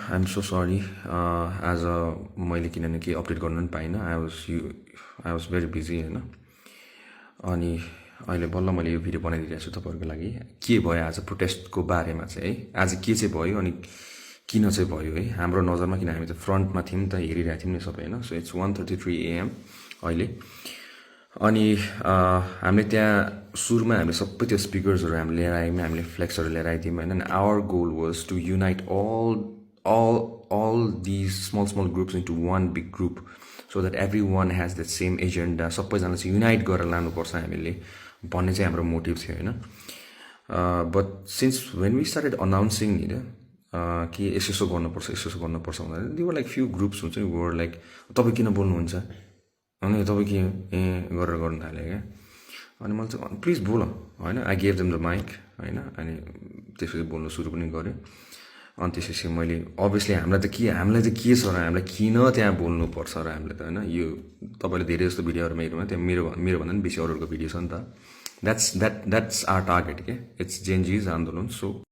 I'm so sorry as a मैले किनभने केही अपडेट गर्नु पनि पाइनँ आई वाज भेरी बिजी होइन। अनि अहिले बल्ल मैले यो भिडियो बनाइदिइरहेको छु तपाईँहरूको लागि। के भयो आज प्रोटेस्टको बारेमा चाहिँ है, आज के चाहिँ भयो अनि किन चाहिँ भयो है हाम्रो नजरमा, किन हामी त फ्रन्टमा थियौँ त, हेरिरहेको थियौँ नि सबै होइन। सो इट्स 1:33 AM अहिले। अनि हामीले त्यहाँ सुरुमा हामीले सबै त्यो स्पिकर्सहरू हामीले लिएर आयौँ, हामीले फ्लेक्सहरू लिएर आइदियौँ होइन। And our goal was to unite all these small groups into one big group so that everyone has the same agenda, सबैजना चाहिँ युनाइट गरेर लानुपर्छ हामीले भन्ने चाहिँ हाम्रो मोटिभ थियो होइन। But since when we started announcing नि कि यसो गर्नुपर्छ यसो गर्नुपर्छ भन्दा त्यो लाइक फ्यु ग्रुप्स हुन्छ नि, वर लाइक तपाईँ किन बोल्नुहुन्छ अनि तपाईँ के गरेर गर्नु थाल्यो क्या। अनि मैले चाहिँ प्लिज बोल होइन, I gave them the mic होइन। अनि त्यसपछि बोल्नु सुरु पनि गऱ्यो। अनि त्यसपछि मैले अभियसली हामीलाई चाहिँ के छ र हामीलाई किन त्यहाँ बोल्नुपर्छ र हामीले त होइन। यो तपाईँले धेरै जस्तो भिडियोहरूमा हेर्नु त्यहाँ मेरो भन्दा पनि बेसी अरूहरूको भिडियो छ नि त। द्याट्स आवर टार्गेट के, इट्स जेनजीज आन्दोलन। सो